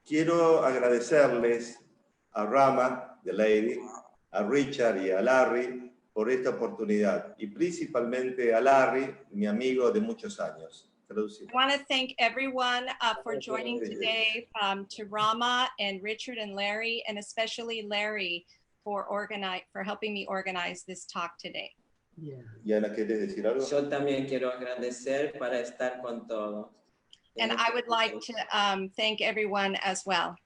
quiero agradecerles a Rama, the lady, a Richard y a Larry por esta oportunidad, y principalmente a Larry, mi amigo de muchos años. I want to thank everyone for joining today, to Rama and Richard and Larry, and especially Larry for helping me organize this talk today. Yana, ¿quieres decir algo? Yo también quiero agradecer para estar con todos. And I would like to thank everyone as well.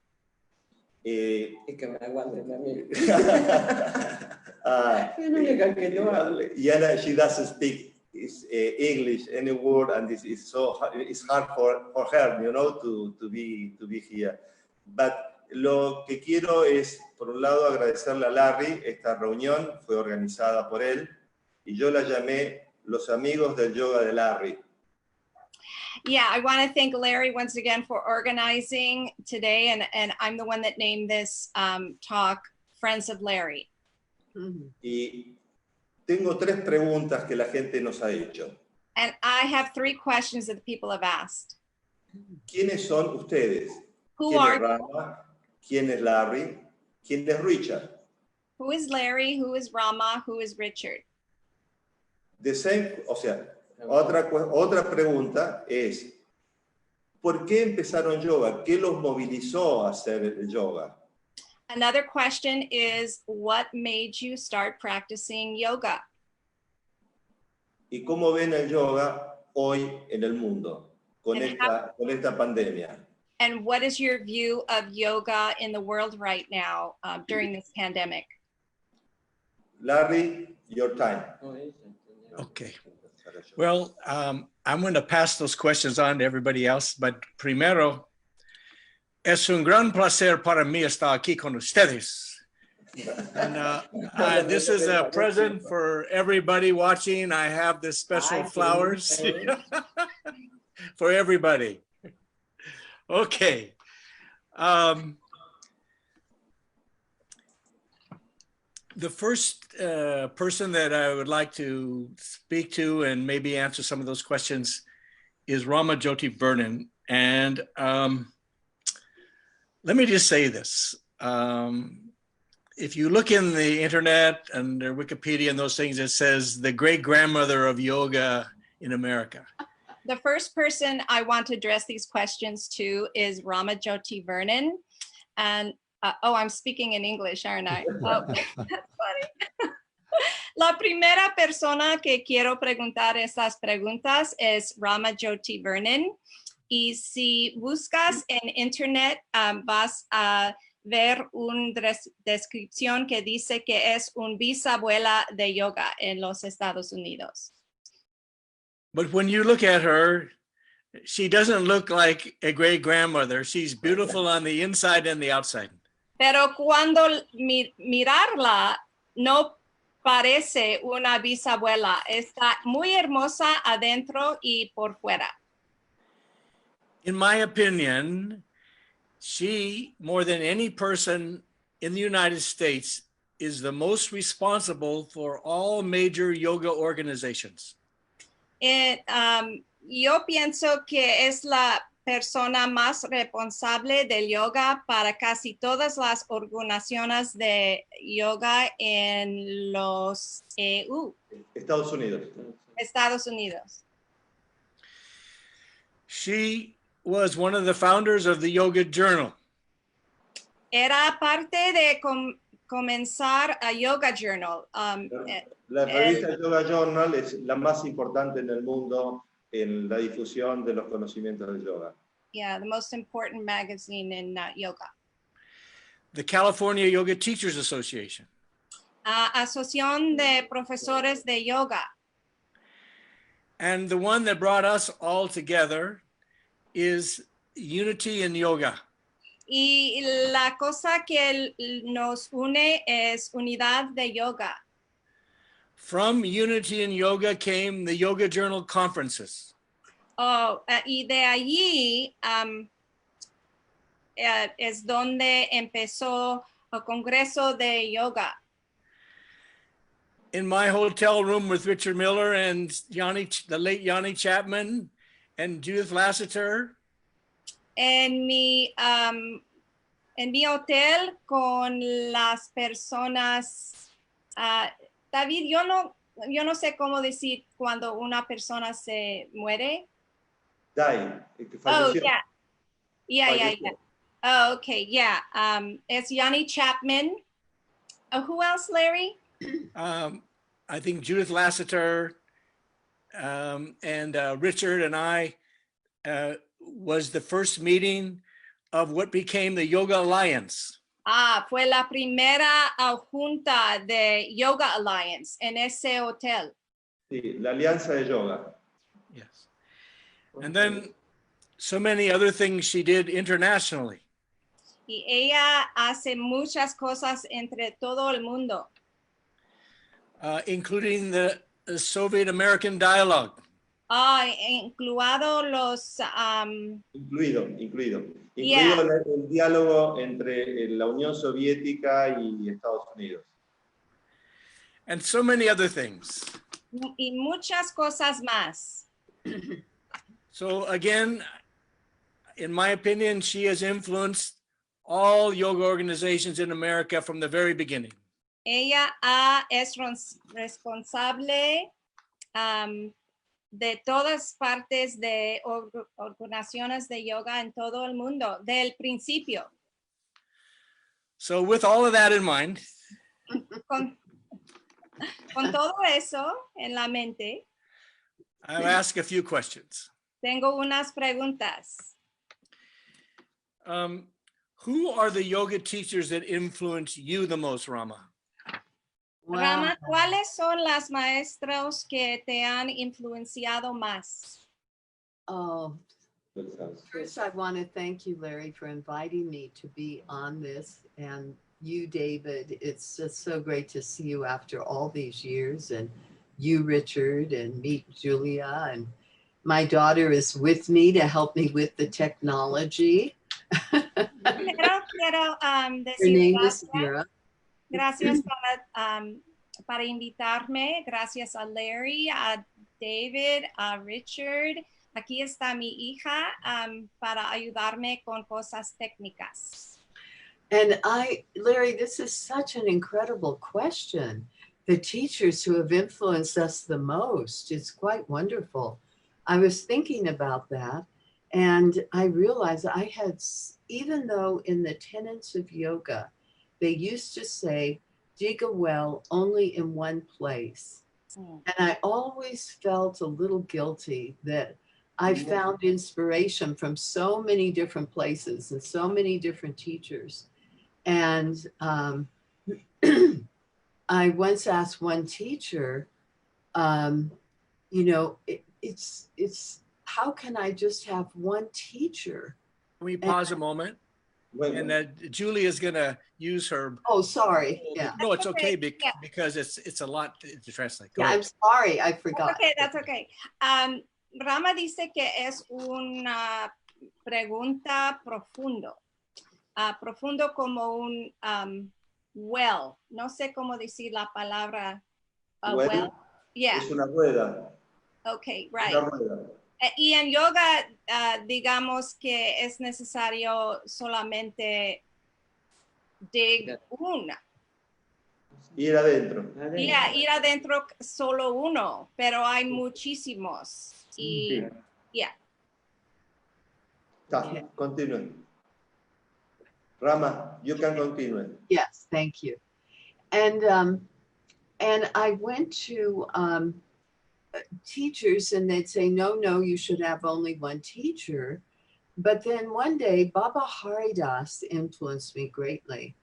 Y que me aguanten a mí. Yana, she doesn't speak English any word, and this is it's hard for her, you know, to be here. But lo que quiero es, por un lado, agradecerle a Larry. Esta reunión fue organizada por él y yo la llamé Los Amigos del Yoga de Larry. Yeah, I want to thank Larry once again for organizing today, and I'm the one that named this talk Friends of Larry. Y tengo tres preguntas que la gente nos ha hecho. And I have three questions that the people have asked. ¿Quiénes son ustedes? Who ¿Quién are es Rama? ¿Quién es Larry? ¿Quién es Richard? Who is Larry? Who is Rama? Who is Richard? The same, o sea, otra pregunta es, ¿por qué empezaron yoga? ¿Qué los movilizó a hacer el yoga? Another question is, what made you start practicing yoga? ¿Y cómo ven el yoga hoy en el mundo con esta pandemia? And what is your view of yoga in the world right now during this pandemic? Larry, your time. Okay. Well, I'm going to pass those questions on to everybody else, but primero, es un gran placer para mí estar aquí con ustedes. And this is a present for everybody watching. I have this special flowers for everybody. Okay. The first person that I would like to speak to and maybe answer some of those questions is Rama Jyoti Vernon. And let me just say this. If you look in the internet and Wikipedia and those things, it says the great-grandmother of yoga in America. The first person I want to address these questions to is Rama Jyoti Vernon. And oh, I'm speaking in English, aren't I? Oh, that's funny. La primera persona que quiero preguntar estas preguntas es Rama Jyoti Vernon. Y si buscas en internet, vas a ver una descripción que dice que es un bisabuela de yoga en los Estados Unidos. But when you look at her, she doesn't look like a great grandmother. She's beautiful on the inside and the outside. Pero cuando mirarla, no parece una bisabuela. Está muy hermosa adentro y por fuera. In my opinion, she, more than any person in the United States, is the most responsible for all major yoga organizations. Yo pienso que es la persona más responsable del yoga para casi todas las organizaciones de yoga en los Estados Unidos. Estados Unidos. She was one of the founders of the Yoga Journal. Era parte de comenzar a Yoga Journal. La revista Yoga Journal es la más importante en el mundo en la difusión de los conocimientos del yoga. Yeah, the most important magazine in yoga. The California Yoga Teachers Association. Asociación de Profesores de Yoga. And the one that brought us all together is Unity in Yoga. Y la cosa que nos une es unidad de yoga. From Unity in Yoga came the Yoga Journal conferences. Oh, y de allí es donde empezó el Congreso de Yoga. In my hotel room with Richard Miller and the late Yanni Chapman and Judith Lassiter. En mi en mi hotel con las personas. David, yo no sé cómo decir cuando una persona se muere. Die. Oh, Falleció. yeah. Oh, okay, yeah. It's Yanni Chapman. Who else, Larry? I think Judith Lassiter and Richard and I was the first meeting of what became the Yoga Alliance. Fue la primera junta de Yoga Alliance en ese hotel. Sí, la Alianza de Yoga. Yes. And then so many other things she did internationally. Y ella hace muchas cosas entre todo el mundo. Including the Soviet American dialogue. Incluido los... Incluido Yeah. el diálogo entre la Unión Soviética y Estados Unidos. And so many other things. Y muchas cosas más. So again, in my opinion, she has influenced all yoga organizations in America from the very beginning. Ella es responsable de todas partes de organizaciones de yoga en todo el mundo, del principio. So with all of that in mind, Con todo eso en la mente, I'll ask a few questions. tengo unas preguntas. Who are the yoga teachers that influence you the most, Rama? Wow. Rama, ¿cuáles son las maestros que te han influenciado más? Oh, first I want to thank you, Larry, for inviting me to be on this, and you, David. It's just so great to see you after all these years, and you, Richard, and meet Julia, and my daughter is with me to help me with the technology. Quiero Her decir name gracias. is Mira. Gracias para invitarme. Gracias a Larry, a David, a Richard. Aquí está mi hija para ayudarme con cosas técnicas. And Larry, this is such an incredible question. The teachers who have influenced us the most, it's quite wonderful. I was thinking about that, and I realized I had, even though in the tenets of yoga, they used to say, dig a well only in one place. And I always felt a little guilty that I found inspiration from so many different places and so many different teachers. And I once asked one teacher, you know, it's how can I just have one teacher? Can we pause a moment? And Julie is going to use her. Oh, sorry. Yeah. No, it's okay because it's a lot to translate. Go Yeah, ahead. I'm sorry. I forgot. That's okay. Rama dice que es una pregunta profundo. Profundo como un well. No sé cómo decir la palabra well. Yeah. Es una rueda. Okay, right. Una rueda. Y en yoga, digamos que es necesario solamente de una. Ir adentro. Yeah, ir adentro solo uno, pero hay muchísimos. Y, yeah. Está, continúen. Rama, you can continue. Yes, thank you. And I went to teachers, and they'd say, no, you should have only one teacher. But then one day, Baba Haridas influenced me greatly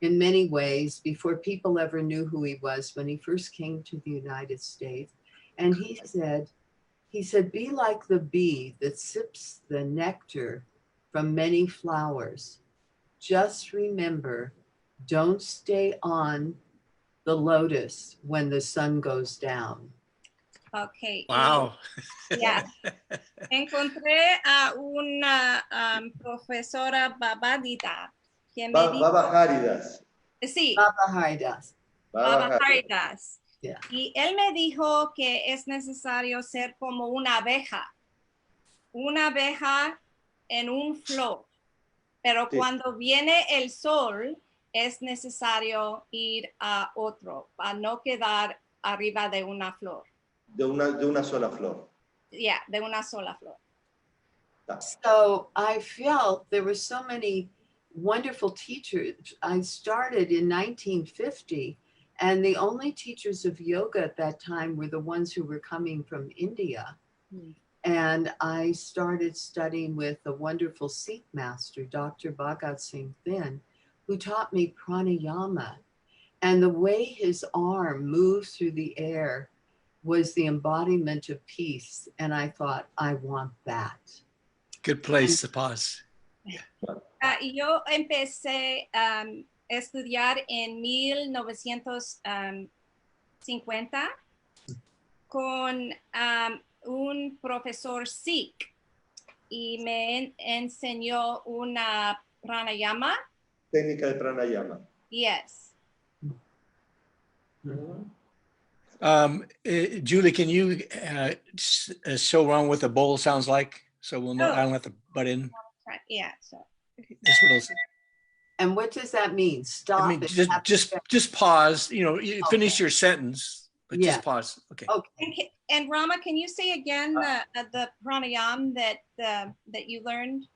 in many ways before people ever knew who he was when he first came to the United States. And he said, be like the bee that sips the nectar from many flowers. Just remember, don't stay on the lotus when the sun goes down. Okay. Wow. Yeah. Encontré a una profesora babadita que me dijo. Baba Haridas. Sí. Baba Haridas. Baba Haridas. Yeah. Y él me dijo que es necesario ser como una abeja en un flor, Pero Sí. cuando viene el sol, es necesario ir a otro, para no quedar arriba de una flor. De una sola flor. Yeah, de una sola flor. So I felt there were so many wonderful teachers. I started in 1950, and the only teachers of yoga at that time were the ones who were coming from India. And I started studying with a wonderful Sikh master, Dr. Bhagat Singh Thin, who taught me pranayama. And the way his arm moved through the air was the embodiment of peace. And I thought, I want that. Good place to pause. Yo empecé a estudiar en 1950 con un profesor Sikh y me enseñó una pranayama. Técnica de pranayama. Yes. Julie, can you show Ron what the bowl sounds like? So we'll know, I don't have to butt in. Yeah, so. That's what it'll say. And what does that mean? Stop. I mean, it, just pause, you know, you finish your sentence, but Yeah. just pause. Okay. Okay. And Rama, can you say again the pranayama that you learned?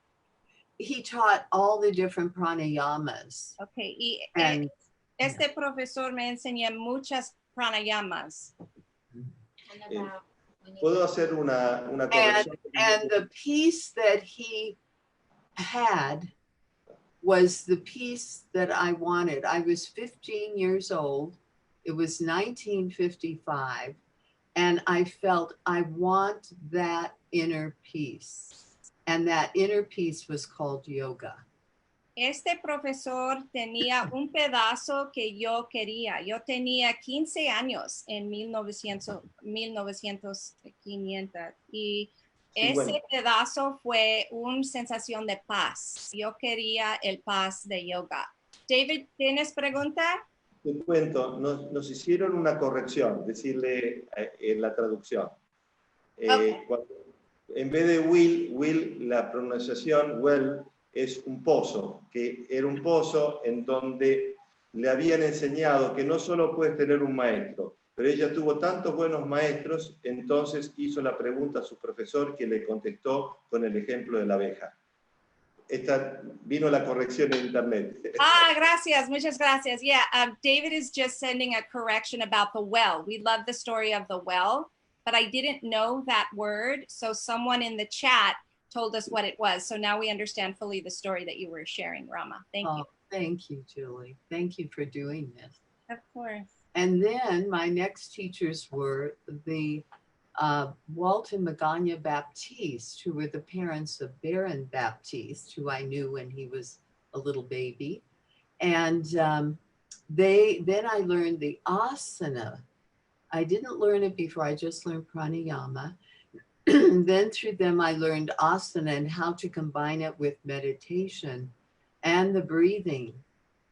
He taught all the different pranayamas. Okay, y And este profesor me enseña muchas pranayamas. Puedo hacer una corrección. and the piece that he had was the piece that I wanted. I was 15 years old. It was 1955. And I felt I want that inner peace. And that inner peace was called yoga. Este profesor tenía un pedazo que yo quería. Yo tenía 15 años en 1900 y ese pedazo fue una sensación de paz. Yo quería el paz de yoga. David, ¿tienes pregunta? Te cuento, nos hicieron una corrección, decirle en la traducción. En vez de will, la pronunciación well es un pozo, que era un pozo en donde le habían enseñado que no solo puedes tener un maestro, pero ella tuvo tantos buenos maestros, entonces hizo la pregunta a su profesor, que le contestó con el ejemplo de la abeja. Vino la corrección en internet. Gracias, muchas gracias. Yeah, David is just sending a correction about the well. We love the story of the well, but I didn't know that word, so someone in the chat told us what it was. So now we understand fully the story that you were sharing, Rama. Thank you. Thank you, Julie. Thank you for doing this. Of course. And then my next teachers were the Walt and Magana Baptiste, who were the parents of Baron Baptiste, who I knew when he was a little baby. And then I learned the asana. I didn't learn it before, I just learned pranayama. Then through them, I learned asana and how to combine it with meditation and the breathing.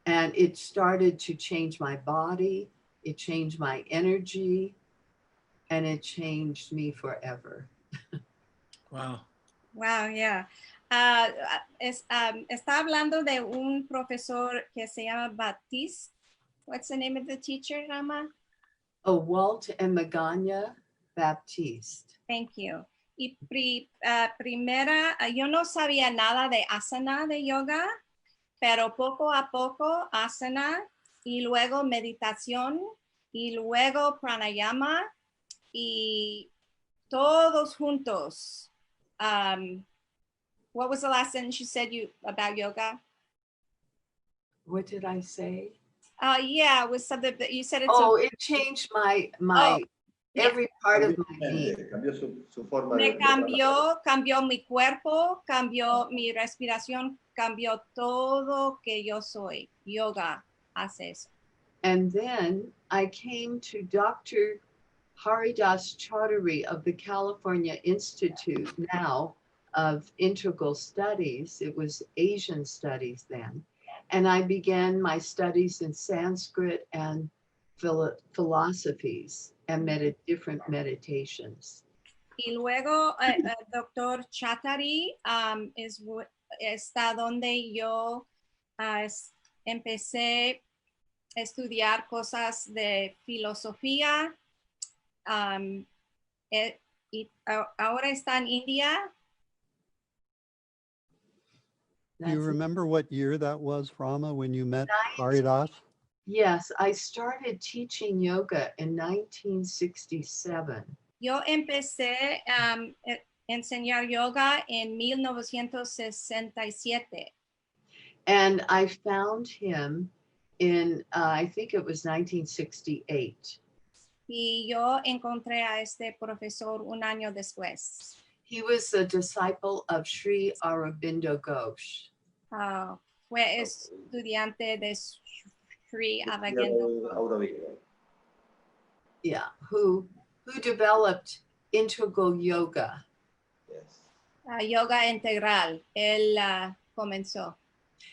And it started to change my body, it changed my energy, and it changed me forever. Wow. Wow, yeah. Está hablando de un profesor que se llama Baptiste. What's the name of the teacher, Rama? Oh, Walt and Magana Baptiste. Thank you. Y primera, yo no sabía nada de asana de yoga, pero poco a poco asana y luego meditación y luego pranayama y todos juntos. What was the last sentence you said about yoga? What did I say? Yeah, it was something that you said. It changed my every part of my being. Cambió su forma Me de cambió mi cuerpo, cambió mi respiración, cambió todo que yo soy. Yoga hace eso. And then I came to Dr. Haridas Chaudhary of the California Institute now of Integral Studies. It was Asian studies then. And I began my studies in Sanskrit and philosophies and different meditations. Y luego, Dr. Chaudhary is está donde yo empecé a estudiar cosas de filosofía. Y ahora está en India. Do you remember what year that was, Rama, when you met Haridas? Yes, I started teaching yoga in 1967. Yo empecé a enseñar yoga en 1967. And I found him in, I think it was 1968. Y yo encontré a este profesor un año después. He was a disciple of Sri Aurobindo Ghosh. Fue estudiante de Sri Aurobindo. Yeah, who developed integral yoga. Yes. Yoga integral. Él comenzó.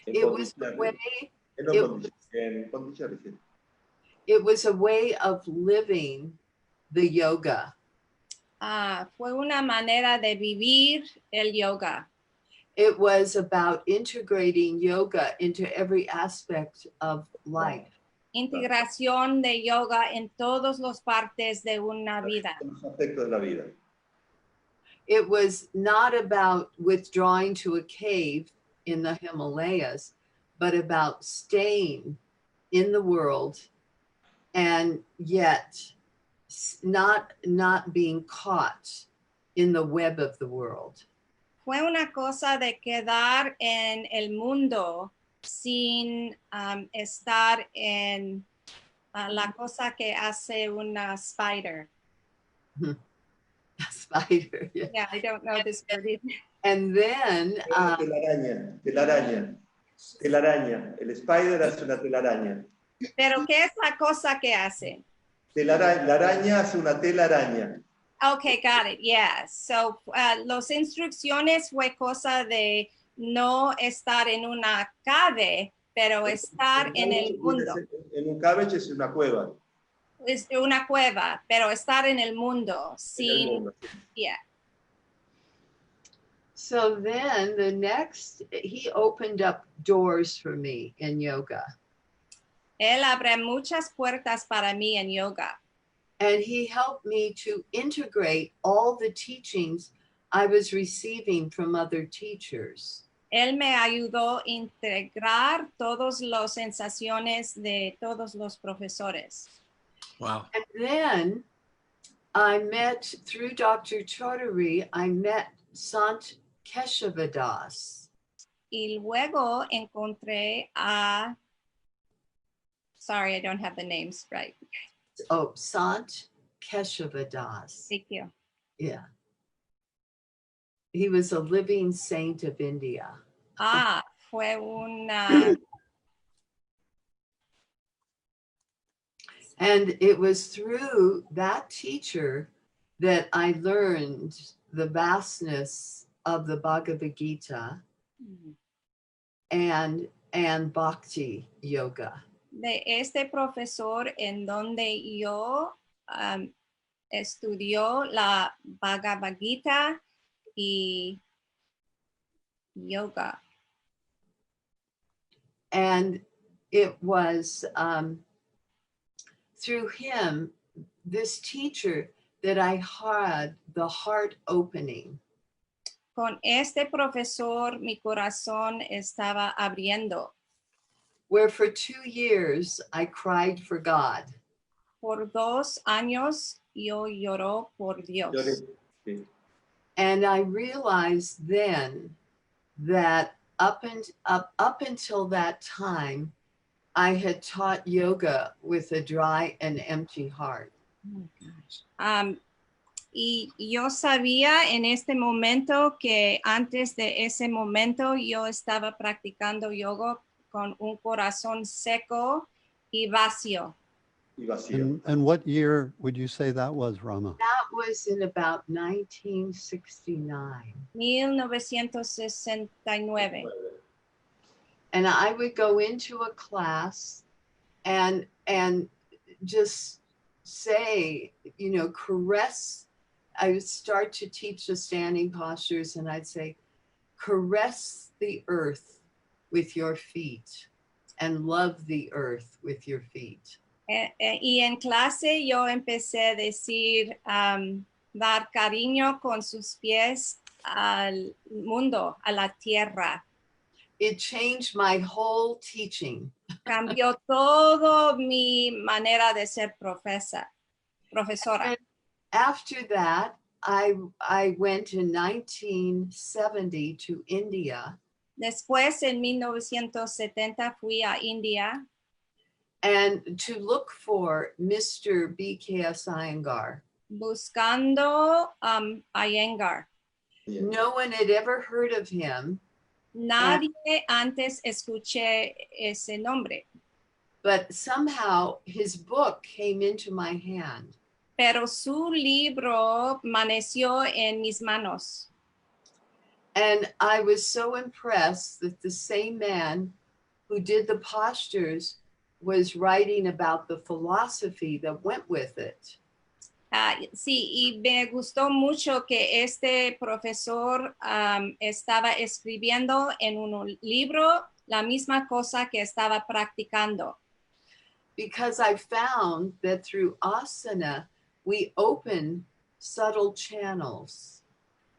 It was a way, it was a way of living the yoga. Fue una manera de vivir el yoga. It was about integrating yoga into every aspect of life. Integración de yoga en todas las partes de una vida. It was not about withdrawing to a cave in the Himalayas, but about staying in the world and yet not being caught in the web of the world. Fue una cosa de quedar en el mundo sin estar en la cosa que hace una spider. A spider. Yeah. Yeah, I don't know this word either. And then telaraña. El spider hace una telaraña. Pero ¿qué es la cosa que hace? La araña hace una telaraña. Okay, got it. Yeah. So, las instrucciones fue cosa de no estar en una cave, pero estar en el mundo. En un cave es una cueva. Es una cueva, pero estar en el mundo sin, yeah. So then the next, he opened up doors for me in yoga. Él abre muchas puertas para mí en yoga. And he helped me to integrate all the teachings I was receiving from other teachers. Él me ayudó a integrar todas las sensaciones de todos los profesores. Wow. And then I met, through Dr. Chaudhary, I met Sant Keshavadas. Y luego encontré a, sorry, I don't have the names right. Oh, Sant Keshavadas. Thank you. Yeah. He was a living saint of India. Fue una... And it was through that teacher that I learned the vastness of the Bhagavad Gita and Bhakti Yoga. De este profesor en donde yo estudió la Bhagavad Gita y yoga. And it was through him, this teacher, that I had the heart opening. Con este profesor mi corazón estaba abriendo. Where for 2 years I cried for God. Por 2 años yo lloró por Dios. And I realized then that up until that time, I had taught yoga with a dry and empty heart. Oh my gosh. Y yo sabía en este momento que antes de ese momento yo estaba practicando yoga con un corazón seco y vacío. And what year would you say that was, Rama? That was in about 1969. 1969. And I would go into a class and just say, you know, caress. I would start to teach the standing postures and I'd say, caress the earth with your feet and love the earth with your feet. Y en clase yo empecé a decir dar cariño con sus pies al mundo, a la tierra. It changed my whole teaching. Cambió todo mi manera de ser profesora. And after that, I went in 1970 to India. Después, en 1970, fui a India. And to look for Mr. B.K.S. Iyengar. Buscando Iyengar. Yeah. No one had ever heard of him. Nadie antes escuché ese nombre. But somehow his book came into my hand. Pero su libro amaneció en mis manos. And I was so impressed that the same man who did the postures was writing about the philosophy that went with it. Sí, y me gustó mucho que este profesor estaba escribiendo en un libro la misma cosa que estaba practicando. Because I found that through asana, we open subtle channels.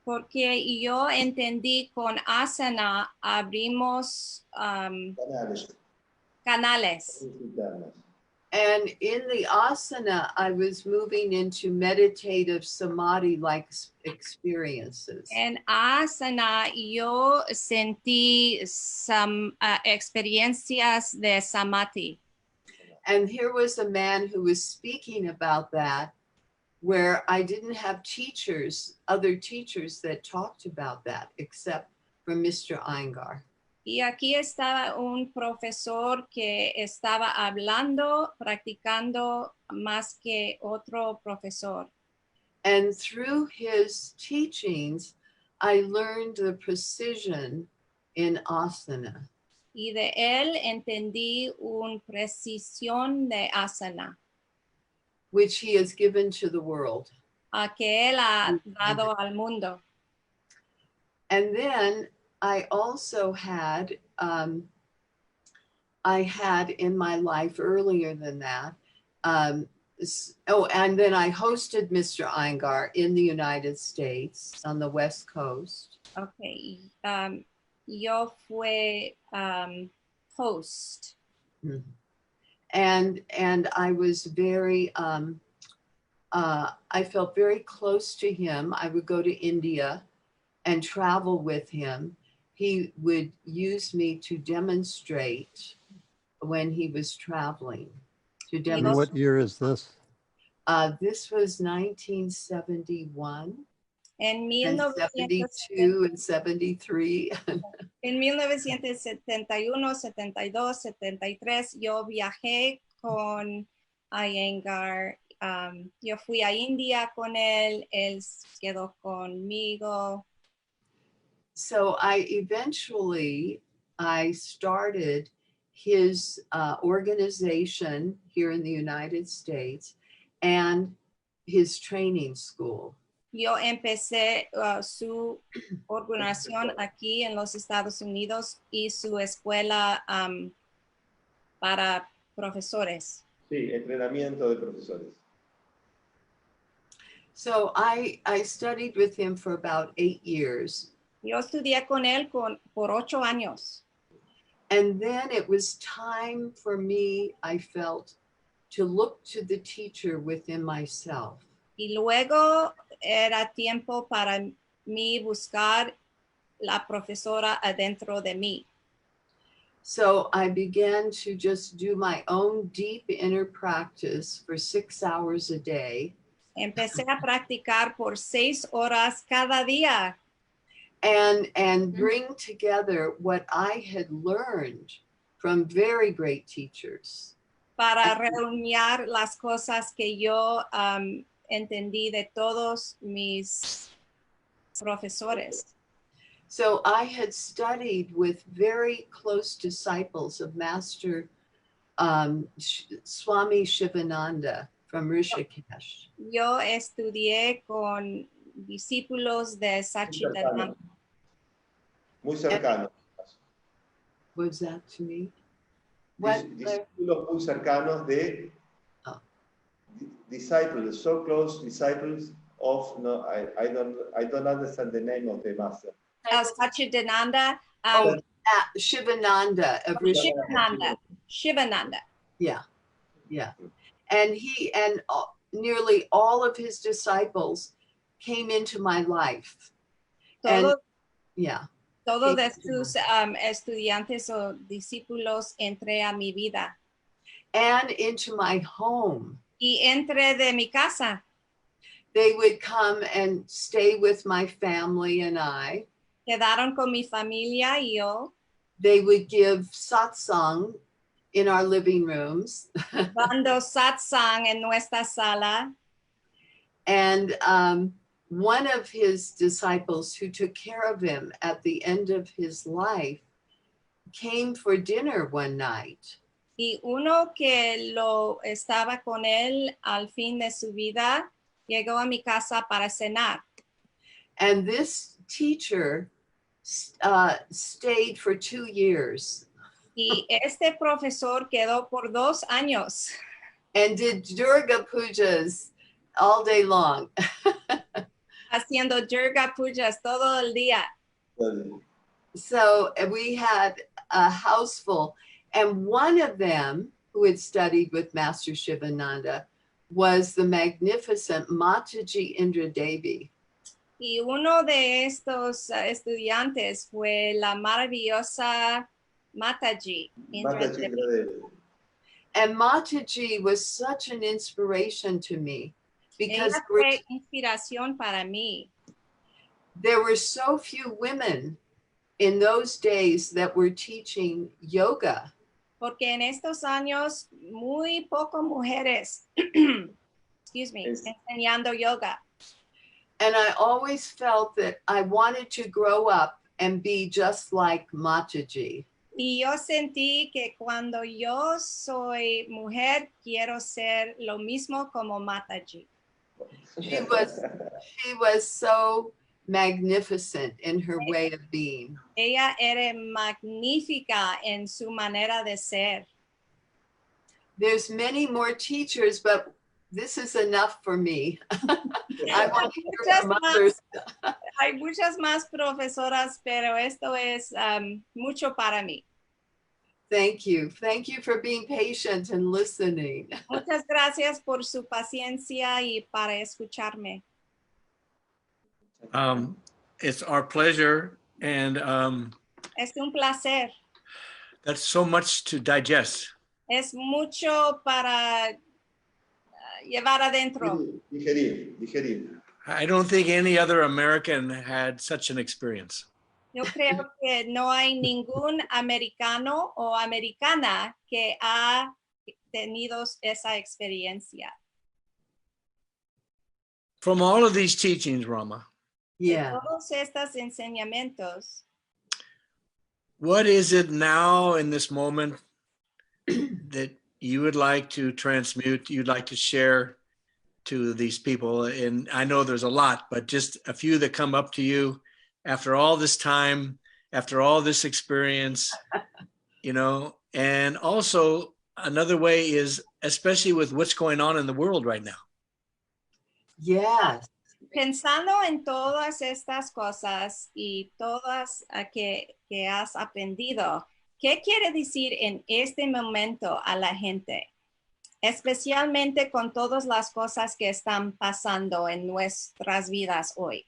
Porque yo entendí con asana abrimos canales. And in the asana, I was moving into meditative samadhi-like experiences. En asana yo sentí experiencias de samadhi. And here was a man who was speaking about that, where I didn't have teachers, other teachers that talked about that, except for Mr. Iyengar. Y aquí estaba un profesor que estaba hablando, practicando más que otro profesor. And through his teachings, I learned the precision in asana. Y de él entendí una precisión de asana. Which he has given to the world. Que él ha dado al mundo. And then I also had, I had in my life earlier than that, and then I hosted Mr. Iyengar in the United States on the West Coast. Okay, yo fui host. Mm-hmm. And I was very, I felt very close to him. I would go to India and travel with him. He would use me to demonstrate when he was traveling. To demonstrate. And what year is this? This was 1971. En 72 and 73. En 1971, 72, 73, yo viajé con Iyengar. Yo fui a India con él quedó conmigo. So I started his organization here in the United States and his training school. Yo empecé su organización aquí en los Estados Unidos y su escuela para profesores. Sí, entrenamiento de profesores. So I studied with him for about 8 years. Yo estudié con él por 8 años. And then it was time for me, I felt, to look to the teacher within myself. Y luego era tiempo para mí buscar la profesora adentro de mí. So I began to just do my own deep inner practice for 6 hours a day. Empecé a practicar por 6 horas cada día. And bring together what I had learned from very great teachers. Para reunir las cosas que yo entendí de todos mis profesores. So I had studied with very close disciples of Master Swami Shivananda from Rishikesh. Yo estudié con discípulos de Sachidananda. Muy cercano. was that to me? What? Discípulos muy cercanos de disciples, so close disciples of, no, I don't understand the name of the master. Satchidananda. Shivananda. Shivananda. Yeah, yeah. And he and nearly all of his disciples came into my life. Todos, yeah. Todos de sus estudiantes o discípulos entré a mi vida. And into my home. Y entré de mi casa. They would come and stay with my family and I. Quedaron con mi familia y yo. They would give satsang in our living rooms. Dando satsang en nuestra sala. And one of his disciples who took care of him at the end of his life came for dinner one night. Y uno que lo estaba con él al fin de su vida llegó a mi casa para cenar. And this teacher stayed for 2 years. Y este profesor quedó por 2 años. And did Durga pujas all day long. Haciendo Durga pujas todo el día. So we had a house full. And one of them who had studied with Master Shivananda was the magnificent Mataji Indradevi. Y uno de estos estudiantes fue la maravillosa Mataji Indradevi. And Mataji was such an inspiration to me because ella fue inspiración para mí. There were so few women in those days that were teaching yoga. Porque en estos años muy pocas mujeres excuse me, enseñando yoga. And I always felt that I wanted to grow up and be just like Mataji. Y yo sentí que cuando yo soy mujer, quiero ser lo mismo como Mataji. She was so magnificent in her way of being. Ella era magnífica en su manera de ser. There's many more teachers, but this is enough for me. I want to hear from others. Hay muchas más profesoras, pero esto es mucho para mí. Thank you. Thank you for being patient and listening. Muchas gracias por su paciencia y para escucharme. It's our pleasure, and es un placer. That's so much to digest. Es mucho para llevar adentro. Digerir. I don't think any other American had such an experience. Yo creo que no hay ningún americano o americana que ha tenido esa experiencia. From all of these teachings, Rama, yeah. Todos estos enseñamientos. What is it now in this moment that you would like to transmute, you'd like to share to these people? And I know there's a lot, but just a few that come up to you after all this time, after all this experience, you know. And also another way is, especially with what's going on in the world right now. Yes. Pensando en todas estas cosas y todas que has aprendido, ¿qué quiere decir en este momento a la gente? Especialmente con todas las cosas que están pasando en nuestras vidas hoy.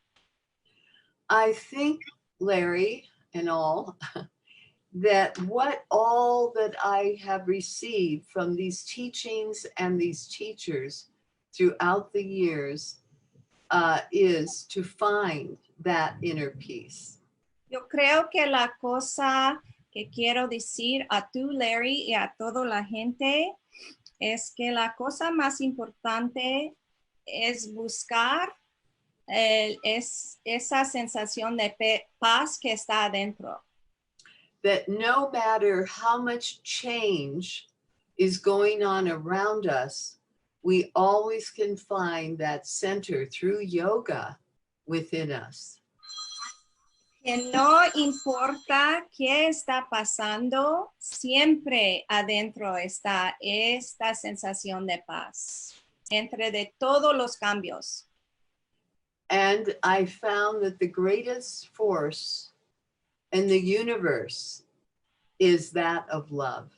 I think, Larry and all, that all that I have received from these teachings and these teachers throughout the years is to find that inner peace. Yo creo que la cosa que quiero decir a tú, Larry, y a toda la gente es que la cosa más importante es buscar esa sensación de paz que está adentro. That no matter how much change is going on around us, we always can find that center through yoga within us. que no importa qué está pasando, siempre adentro está esta sensación de paz, entre de todos los cambios. And I found that the greatest force in the universe is that of love.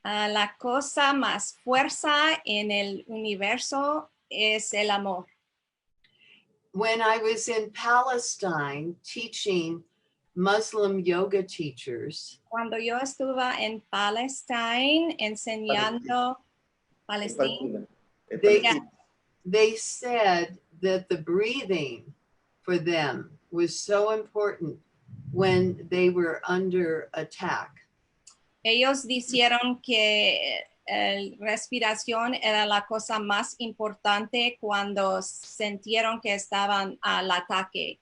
La cosa más fuerza en el universo es el amor. When I was in Palestine teaching Muslim yoga teachers, Cuando yo estuve en Palestine enseñando Palestina, they said that the breathing for them was so important when they were under attack. ellos dijeron que respiración era la cosa más importante cuando sintieron que estaban al ataque.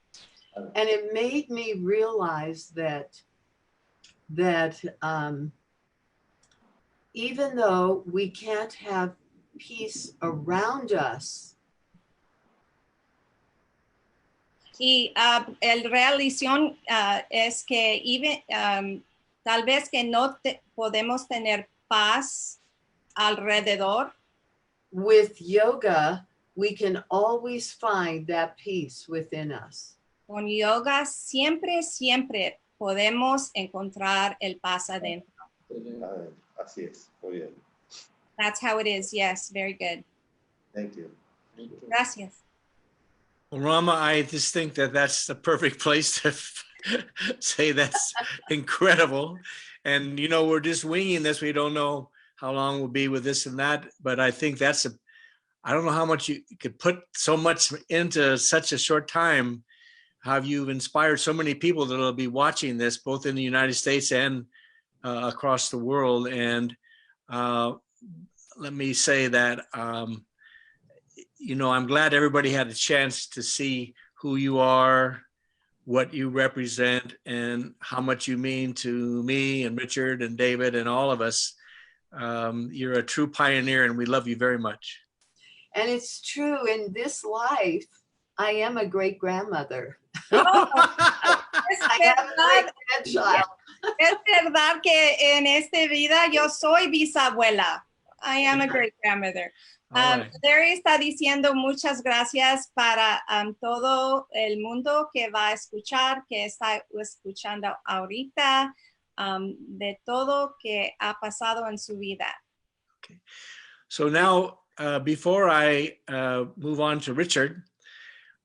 And it made me realize that even though we can't have peace around us, Y el realización es que tal vez que no podemos tener paz alrededor. with yoga, we can always find that peace within us. Con yoga siempre podemos encontrar el paz adentro. Así es, muy bien. That's how it is. Yes, very good. Thank you. Gracias. Well, Rama, I just think that that's the perfect place to say that's incredible. And, you know, we're just winging this. We don't know how long we'll be with this and that. But I think that's I don't know how much you could put so much into such a short time. How you've inspired so many people that will be watching this, both in the United States and across the world. And let me say that, you know, I'm glad everybody had a chance to see who you are, what you represent, and how much you mean to me and Richard and David and all of us. You're a true pioneer, and we love you very much. And it's true, in this life, I am a great grandmother. I have a great grandchild. Es verdad que en esta vida yo soy bisabuela. I am a great grandmother. Right. Larry está diciendo muchas gracias para todo el mundo que va a escuchar, que está escuchando ahorita, de todo que ha pasado en su vida. Okay. So now, before I move on to Richard,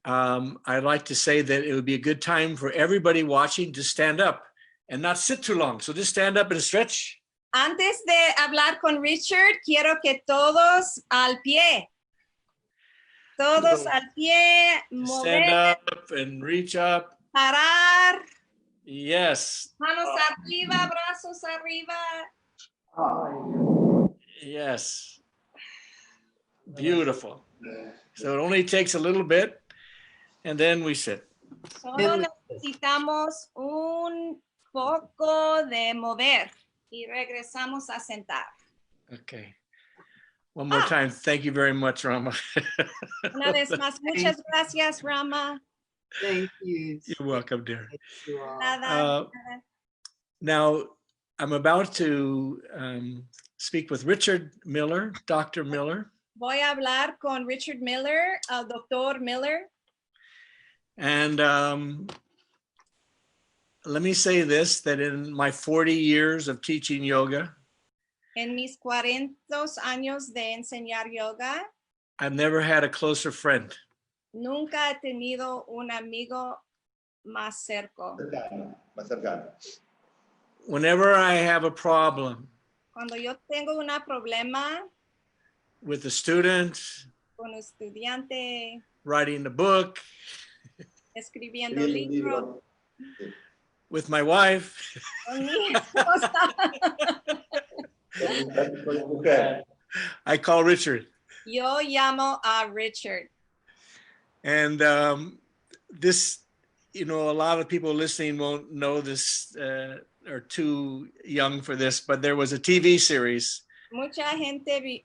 I'd like to say that it would be a good time for everybody watching to stand up and not sit too long. So just stand up and stretch. Antes de hablar con Richard, quiero que todos al pie. Todos al pie, mover, Stand up and reach up. parar, Yes. manos arriba, brazos arriba. Yes. Beautiful. So it only takes a little bit, and then we sit. Solo necesitamos un poco de mover y regresamos a sentar. Okay. One more time. Thank you very much, Rama. Una vez más, muchas gracias, Rama. Thank you. You're welcome, dear. Thank you all. Nada. Now, I'm about to speak with Richard Miller, Dr. Miller. Voy a hablar con Richard Miller, Dr. Miller. And let me say this, that in my 40 years of teaching yoga, En mis 40 años de enseñar yoga, I've never had a closer friend. nunca he tenido un amigo más cerca. Más cercano. Whenever I have a problem Cuando yo tengo un problema with a student, con un estudiante, writing a book, escribiendo libro, with my wife, con mi esposa, I call Richard. yo llamo a Richard. And this, you know, a lot of people listening won't know this, are too young for this, but there was a TV series. Mucha gente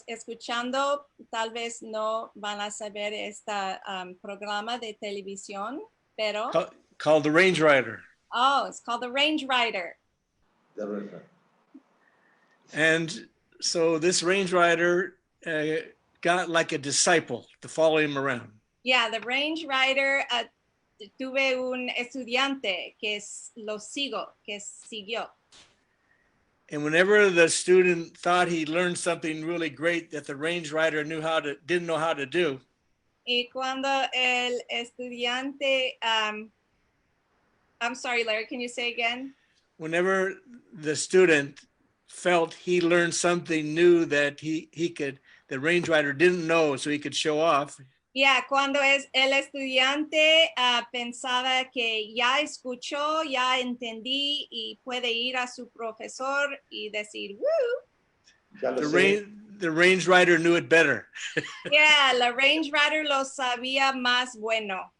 escuchando tal vez no van a saber este programa de televisión. Pero, called the Range Rider. oh, it's called the Range Rider. The river. And so this Range Rider got like a disciple to follow him around. Yeah, the Range Rider, tuve un estudiante que lo siguió. And whenever the student thought he learned something really great that the Range Rider didn't know how to do, Y cuando el estudiante, I'm sorry, Larry, can you say again? whenever the student felt he learned something new that the Range Rider didn't know, so he could show off. Yeah, cuando el estudiante pensaba que ya escuchó, ya entendí y puede ir a su profesor y decir, woo. The Range Rider knew it better. Yeah, la Range Rider lo sabía más bueno.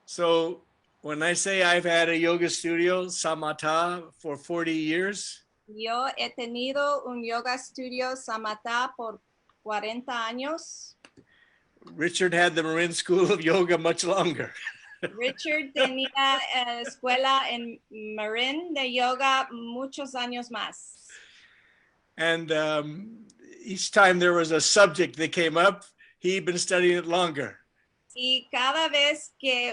So when I say I've had a yoga studio, Samatha, for 40 years, Yo he tenido un yoga studio Samatha por 40 años. Richard had the Marin School of Yoga much longer. Richard tenía escuela en Marin de yoga muchos años más. And each time there was a subject that came up, he'd been studying it longer. Y cada vez que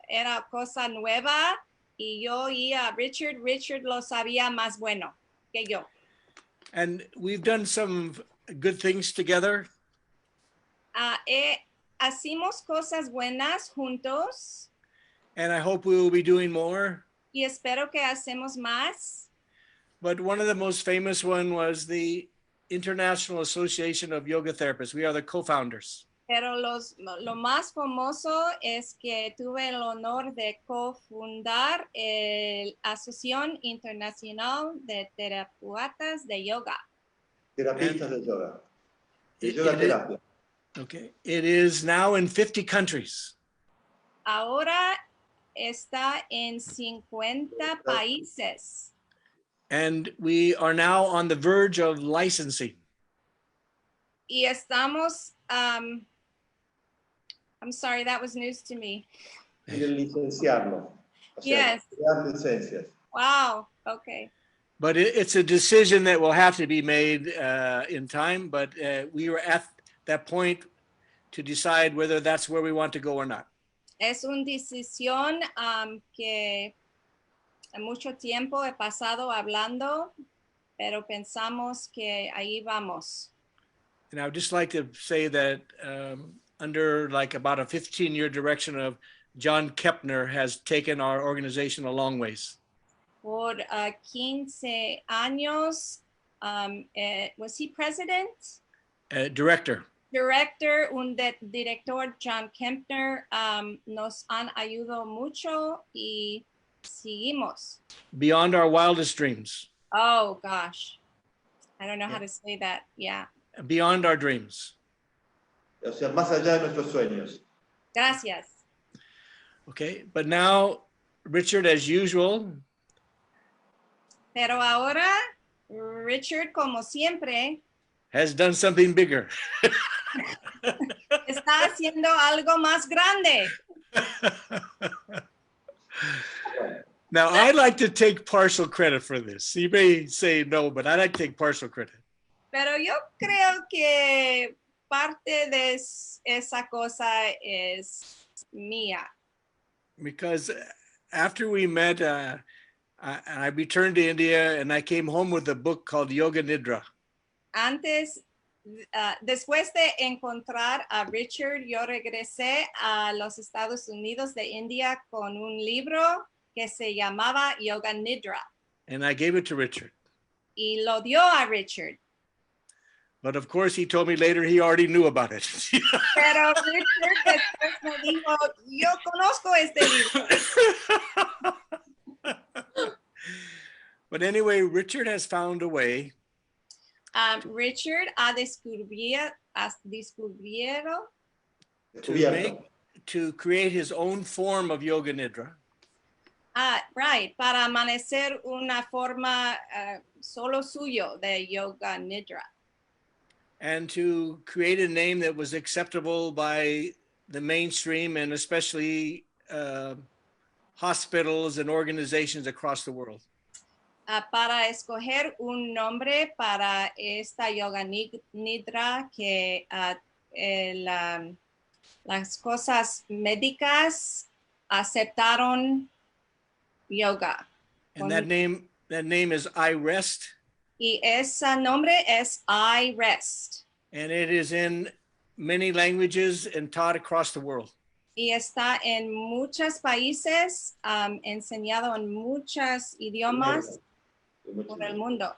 era cosa nueva y yo oía a Richard lo sabía más bueno que yo. And we've done some good things together. Hacimos cosas buenas juntos. And I hope we will be doing more. Y espero que hacemos más. But one of the most famous one was the International Association of Yoga Therapists. We are the co-founders. Pero lo más famoso es que tuve el honor de cofundar la Asociación Internacional de Terapeutas de Yoga. Terapistas de yoga. De yoga terapia. Okay. It is now in 50 countries. Ahora está en 50 países. And we are now on the verge of licensing. Y estamos, I'm sorry, that was news to me. Quieren licenciarlo. O sea, Yes. dar licencias. Wow, okay. But it's a decision that will have to be made in time. But we were at that point to decide whether that's where we want to go or not. Es una decisión que mucho tiempo he pasado hablando, pero pensamos que ahí vamos. And I would just like to say that under like about a 15-year direction of John Kepner has taken our organization a long ways. Por 15 años, was he president? Director. Director, director John Kempner, nos han ayudado mucho y seguimos. Beyond our wildest dreams. Oh gosh, I don't know how to say that. Yeah. Beyond our dreams. O sea, más allá de nuestros sueños. Gracias. Okay, but now, Richard, as usual. Pero ahora, Richard, como siempre, has done something bigger. Está haciendo algo más grande. Now, I'd like to take partial credit for this. You may say no, but I'd like to take partial credit. Pero yo creo que parte de esa cosa es mía. Because after we met, I returned to India and I came home with a book called Yoga Nidra. Después de encontrar a Richard, yo regresé a los Estados Unidos de India con un libro que se llamaba Yoga Nidra. And I gave it to Richard. Y lo dio a Richard. But of course, he told me later he already knew about it. Pero Richard después me dijo, yo conozco este libro. But anyway, Richard has found a way. Richard ha descubierto to create his own form of Yoga Nidra. Right, para amanecer una forma solo suyo de Yoga Nidra. And to create a name that was acceptable by the mainstream and especially hospitals and organizations across the world? Para escoger un nombre para esta yoga nidra que las cosas médicas aceptaron yoga. And that name is I Rest. Y ese nombre es I Rest. And it is in many languages and taught across the world. Y está en muchos países, enseñado en muchos idiomas por el mundo.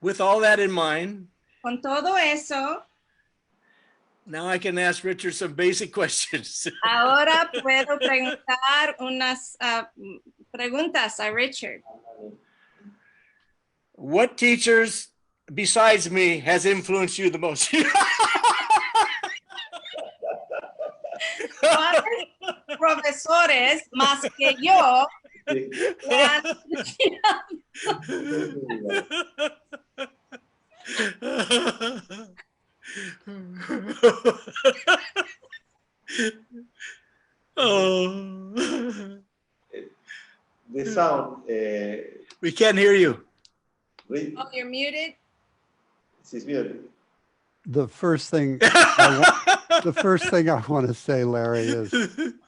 With all that in mind, Con todo eso, now I can ask Richard some basic questions. ahora puedo preguntar unas preguntas a Richard. What teachers besides me has influenced you the most? ¿Cuáles profesores más que yo le han Oh. The sound. We can't hear you. Oh, you're muted? She's muted. The first thing I want to say, Larry, is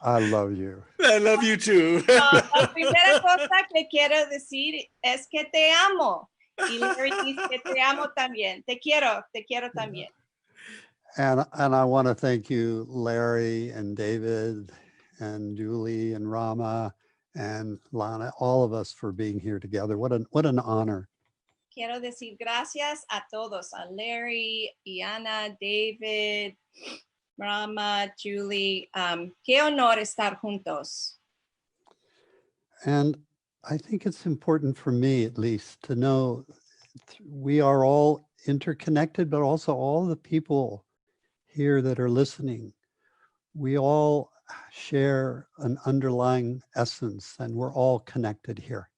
I love you. I love you too. No, la primera cosa que quiero decir es que te amo. Y Larry dice que te amo también. Te quiero también. And I want to thank you, Larry and David and Julie and Rama and Lana, all of us for being here together. What an honor. Quiero decir gracias a todos, a Larry, Iana, David, Rama, Julie. Qué honor estar juntos. And I think it's important for me, at least, to know we are all interconnected, but also all the people here that are listening. We all share an underlying essence and we're all connected here.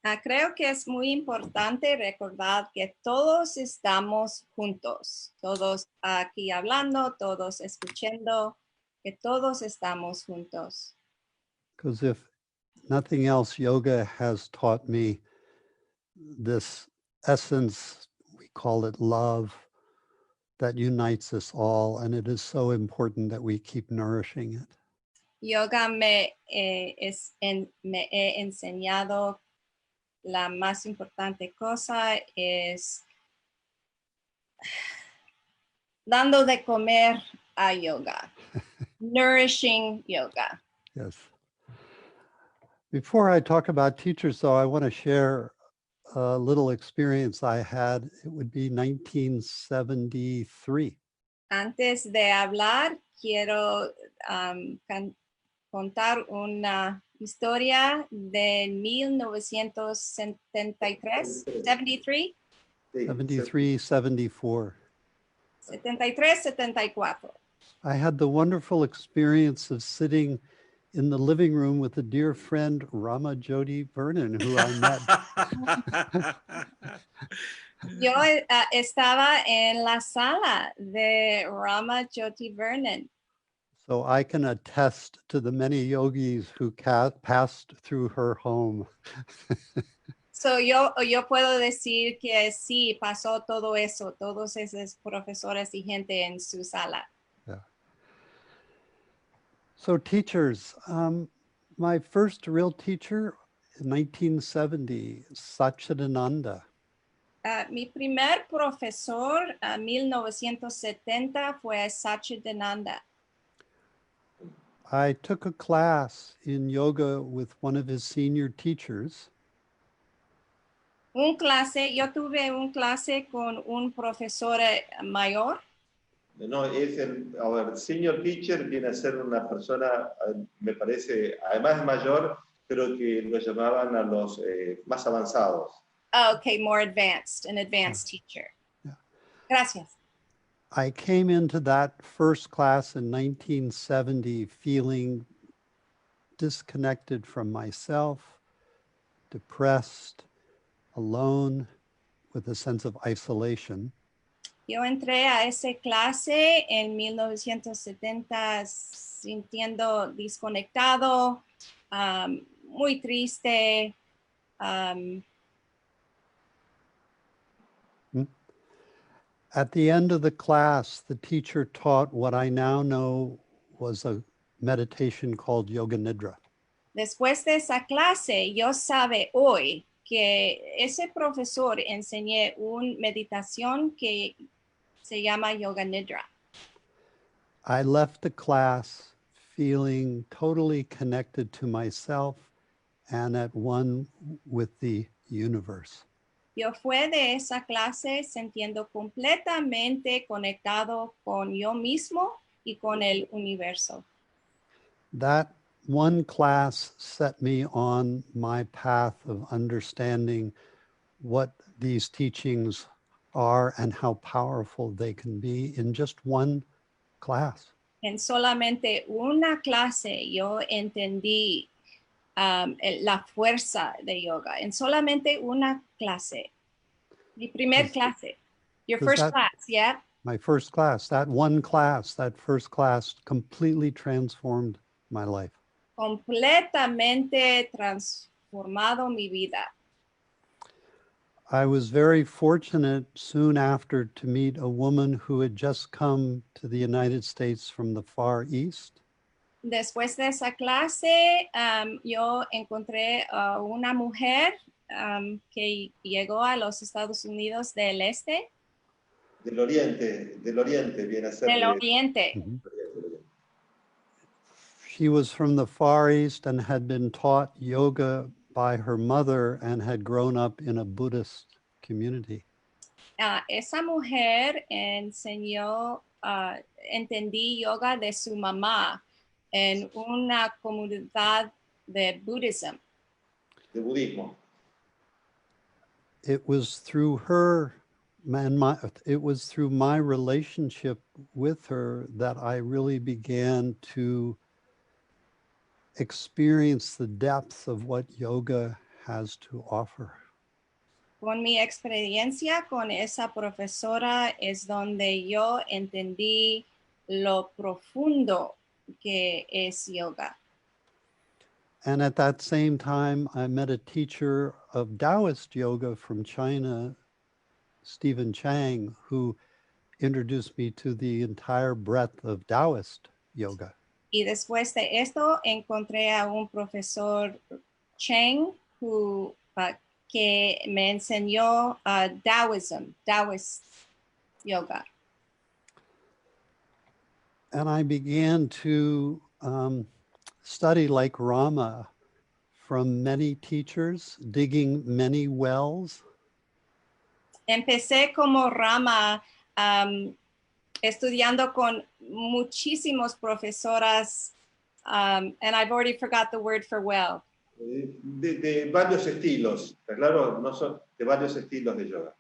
Creo que es muy importante recordar que todos estamos juntos, todos aquí hablando, todos escuchando, que todos estamos juntos. Because if nothing else, yoga has taught me this essence, we call it love, that unites us all, and it is so important that we keep nourishing it. Yoga me he enseñado la más importante cosa es dando de comer a yoga, nourishing yoga. Yes. Before I talk about teachers, though, I want to share a little experience I had. It would be 1973. Antes de hablar, quiero contar una historia de 1973, 73. 73, 74. 73, 74. I had the wonderful experience of sitting in the living room with a dear friend, Rama Jyoti Vernon, who I met. Yo estaba en la sala de Rama Jyoti Vernon. So I can attest to the many yogis who passed through her home. So yo puedo decir que sí, pasó todo eso, todos esos profesores y gente en su sala. Yeah. So teachers, my first real teacher in 1970, Satchidananda. Mi primer profesor en 1970 fue Satchidananda. I took a class in yoga with one of his senior teachers. Yo tuve un clase con un profesor mayor. No, our senior teacher viene a ser una persona, me parece, además mayor, pero que lo llamaban a los más avanzados. Oh, okay, more advanced, an advanced teacher. Yeah. Gracias. I came into that first class in 1970 feeling disconnected from myself, depressed, alone, with a sense of isolation. Yo entré a esa clase en 1970 sintiendo desconectado, muy triste. At the end of the class, the teacher taught what I now know was a meditation called Yoga Nidra. Después de esa clase, yo sabe hoy que ese profesor enseñé una meditación que se llama Yoga Nidra. I left the class feeling totally connected to myself and at one with the universe. Yo fui de esa clase sintiendo completamente conectado con yo mismo y con el universo. That one class set me on my path of understanding what these teachings are and how powerful they can be in just one class. En solamente una clase yo entendí la fuerza de yoga. En solamente una clase. Mi primer clase. Your first class, yeah? My first class, that one class, that first class completely transformed my life. Completamente transformado mi vida. I was very fortunate soon after to meet a woman who had just come to the United States from the Far East. Después de esa clase, yo encontré a una mujer que llegó a los Estados Unidos del Este. Del Oriente viene a ser. Del Oriente. Mm-hmm. She was from the Far East and had been taught yoga by her mother and had grown up in a Buddhist community. Esa mujer enseñó, entendí yoga de su mamá en una comunidad de Buddhism. De budismo. It was through her and it was through my relationship with her that I really began to experience the depth of what yoga has to offer. Con mi experiencia con esa profesora es donde yo entendí lo profundo que es yoga. And at that same time, I met a teacher of Taoist yoga from China, Stephen Chang, who introduced me to the entire breadth of Taoist yoga. Y después de esto encontré a un profesor Cheng que me enseñó Taoist yoga. And I began to study like RAMA from many teachers, digging many wells. Empecé como RAMA estudiando con muchísimos profesoras, and I've already forgot the word for well. De varios estilos, claro, no son de varios estilos de yoga.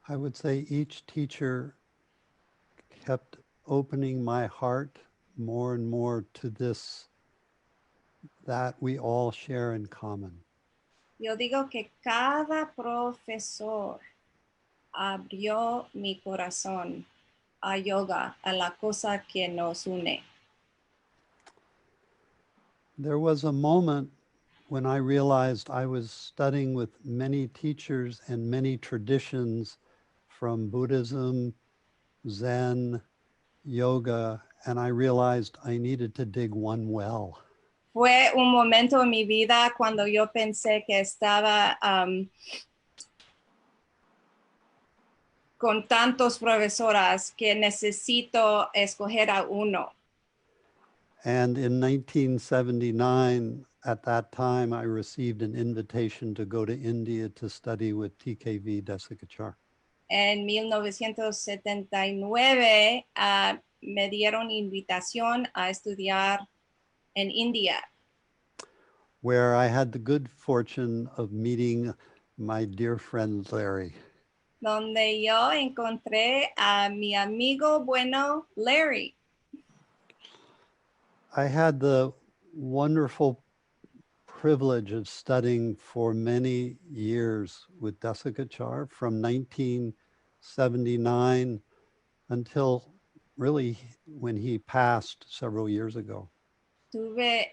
I would say each teacher kept opening my heart more and more to this that we all share in common. Yo digo que cada profesor abrió mi corazón a yoga, a la cosa que nos une. There was a moment when I realized I was studying with many teachers and many traditions from Buddhism, Zen, yoga, and I realized I needed to dig one well. Fue un momento en mi vida cuando yo pensé que estaba con tantos profesoras que necesito escoger a uno. And in 1979, at that time, I received an invitation to go to India to study with TKV Desikachar. En 1979 me dieron invitación a estudiar en India, where I had the good fortune of meeting my dear friend Larry. donde yo encontré a mi amigo bueno, Larry. I had the wonderful privilege of studying for many years with Desikachar from 1979 until really when he passed several years ago. Fue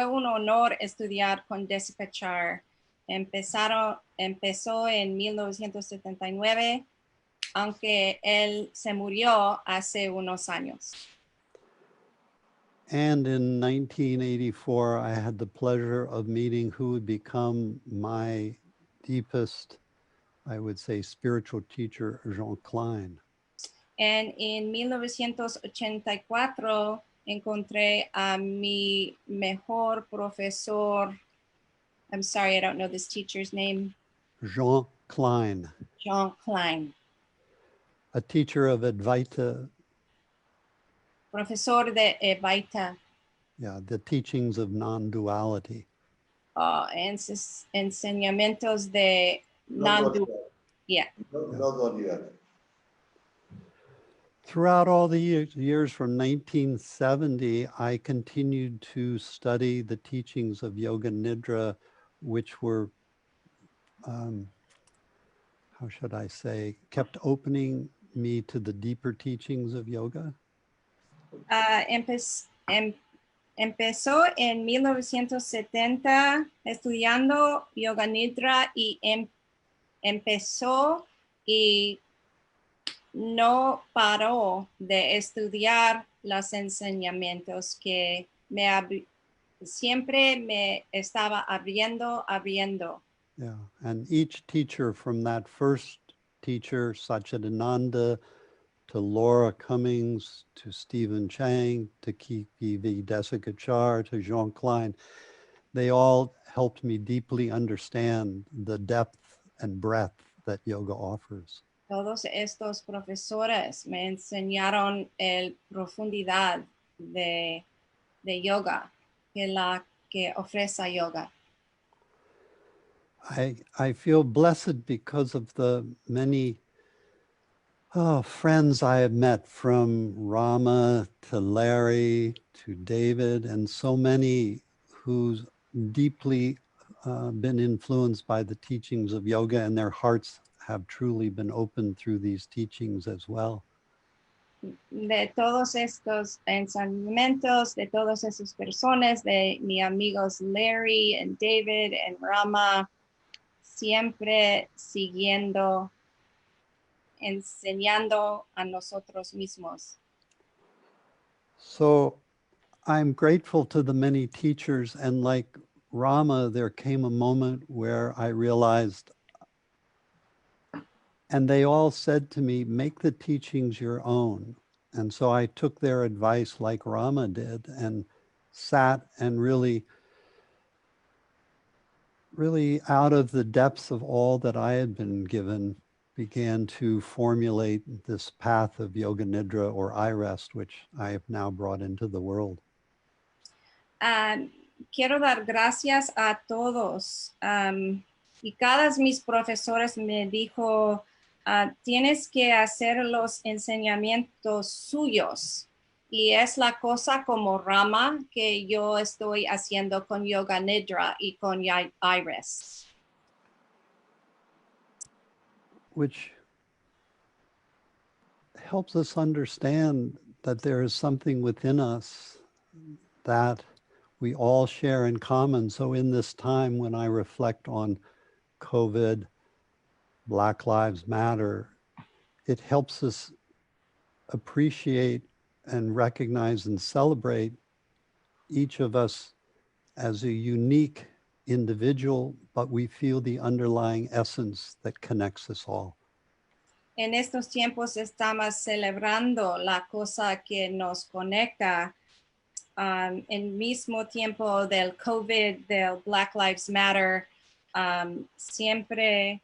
un honor estudiar con Desikachar. Empezó en 1979, aunque él se murió hace unos años. And in 1984, I had the pleasure of meeting who would become my deepest, I would say, spiritual teacher, Jean Klein. And en 1984 encontré a mi mejor profesor. I'm sorry, I don't know this teacher's name. Jean Klein. Jean Klein. A teacher of Advaita. Profesor de Advaita. Yeah, the teachings of non-duality. Enseñamientos de non-duality. Yeah. No dualidad. Throughout all the years from 1970, I continued to study the teachings of Yoga Nidra, which were, how should I say, kept opening me to the deeper teachings of yoga. Empezó en 1970 estudiando Yoga Nidra y empezó y no paró de estudiar los enseñamientos que siempre me estaba abriendo. Yeah, and each teacher from that first teacher, Satchidananda, to Laura Cummings, to Stephen Chang, to Kiki V. Desikachar, to Jean Klein, they all helped me deeply understand the depth and breadth that yoga offers. Todos estos profesores me enseñaron la profundidad de yoga, que ofrece yoga. I feel blessed because of the many friends I have met, from Rama to Larry to David, and so many who's deeply been influenced by the teachings of yoga, and their hearts have truly been opened through these teachings as well. De todos estos enseñamientos, de todas esas personas, de mis amigos Larry and David and Rama, siempre enseñando a nosotros mismos. So I'm grateful to the many teachers, and like Rama, there came a moment where I realized, and they all said to me, make the teachings your own. And so I took their advice like Rama did and sat and really out of the depths of all that I had been given, began to formulate this path of Yoga Nidra or I-Rest, which I have now brought into the world. Quiero dar gracias a todos. Y cada mis profesores me dijo, tienes que hacer los enseñamientos suyos. Y es la cosa como Rama que yo estoy haciendo con Yoga Nidra y con I-Rest. Which helps us understand that there is something within us that we all share in common. So in this time when I reflect on COVID, Black Lives Matter, it helps us appreciate and recognize and celebrate each of us as a unique individual, but we feel the underlying essence that connects us all. En estos tiempos estamos celebrando la cosa que nos conecta. En mismo tiempo del COVID, del Black Lives Matter, siempre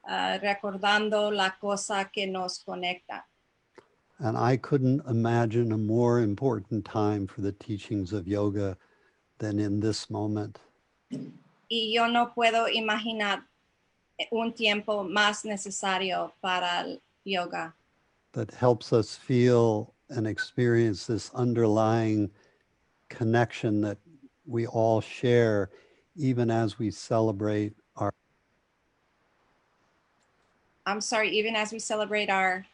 recordando la cosa que nos conecta. And I couldn't imagine a more important time for the teachings of yoga than in this moment. Y yo no puedo imaginar un tiempo más necesario para el yoga. That helps us feel and experience this underlying connection that we all share, even as we celebrate our. I'm sorry, even as we celebrate our,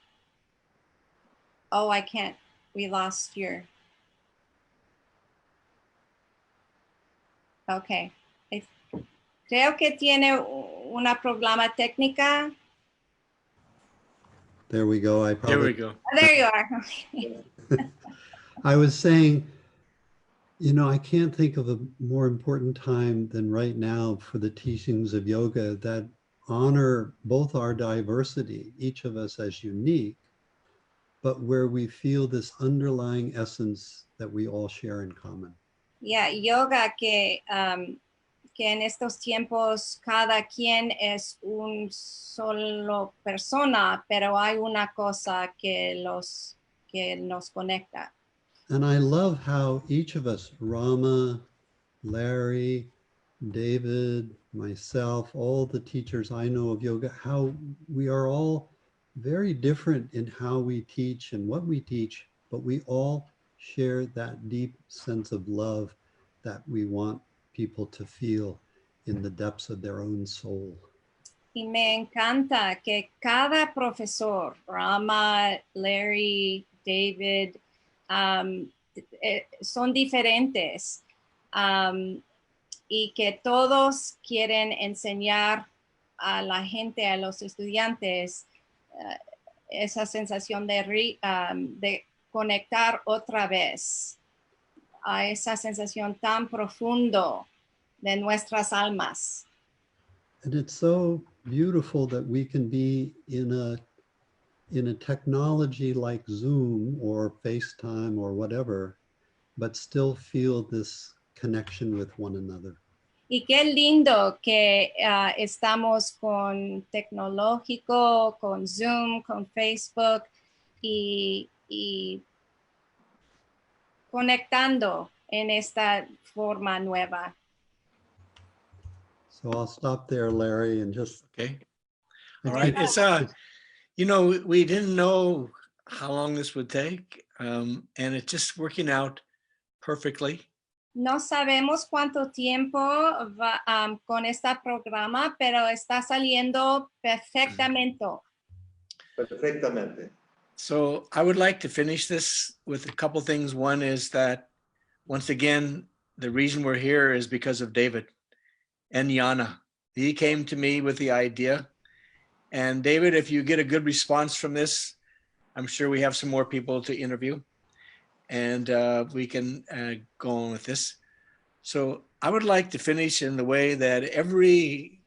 oh, I can't, we lost your, okay. Creo que tiene una problema técnica. There we go. There we go. Oh, there you are. I was saying, you know, I can't think of a more important time than right now for the teachings of yoga that honor both our diversity, each of us as unique, but where we feel this underlying essence that we all share in common. Yeah, yoga que en estos tiempos cada quien es un solo persona, pero hay una cosa que nos conecta. And I love how each of us, Rama, Larry, David, myself, all the teachers I know of yoga, how we are all very different in how we teach and what we teach, but we all share that deep sense of love that we want people to feel in the depths of their own soul. Y me encanta que cada profesor, Rama, Larry, David, son diferentes y que todos quieren enseñar a la gente, a los estudiantes, esa sensación de conectar otra vez a esa sensación tan profundo de nuestras almas. And it's so beautiful that we can be in a technology like Zoom or FaceTime or whatever, but still feel this connection with one another. Y qué lindo que estamos con tecnológico, con Zoom, con Facebook y conectando en esta forma nueva. So I'll stop there, Larry, and just. Okay. All right. It's you know, we didn't know how long this would take, and it's just working out perfectly. No sabemos cuánto tiempo va con este programa, pero está saliendo perfectamente. Perfectamente. So I would like to finish this with a couple things. One is that, once again, the reason we're here is because of David and Yana. He came to me with the idea. And David, if you get a good response from this, I'm sure we have some more people to interview, and we can go on with this. So I would like to finish in the way that every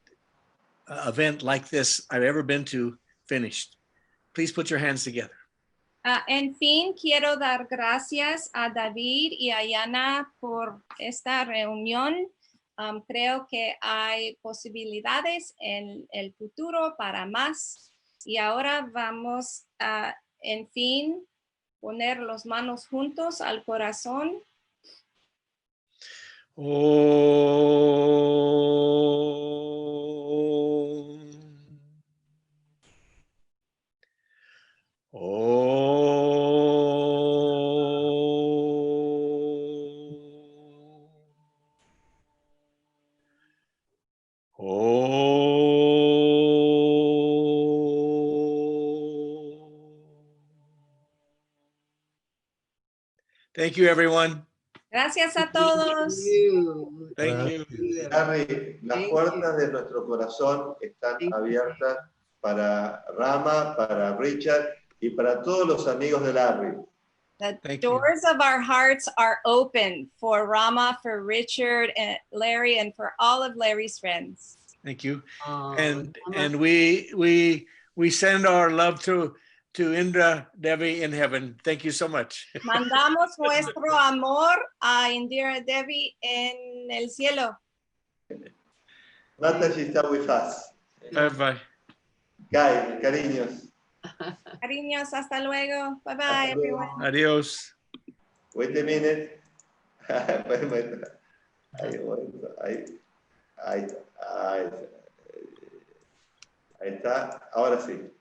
event like this I've ever been to finished. Please put your hands together. En fin, quiero dar gracias a David y a Yana por esta reunión. Creo que hay posibilidades en el futuro para más. Y ahora vamos a, en fin, poner las manos juntos al corazón. Thank you, everyone. Gracias a todos. Thank you. Larry, las puertas de nuestro corazón están abiertas para Rama, para Richard y para todos los amigos de Larry. The doors of our hearts are open for Rama, for Richard, and Larry, and for all of Larry's friends. Thank you. And we send our love to Indra, Devi in heaven. Thank you so much. Mandamos nuestro amor a Indradevi en el cielo. Mataji está with us. Bye-bye. Guy, cariños. Cariños, hasta luego. Bye-bye, everyone. Adios. Wait a minute. Ahí está, ahora sí.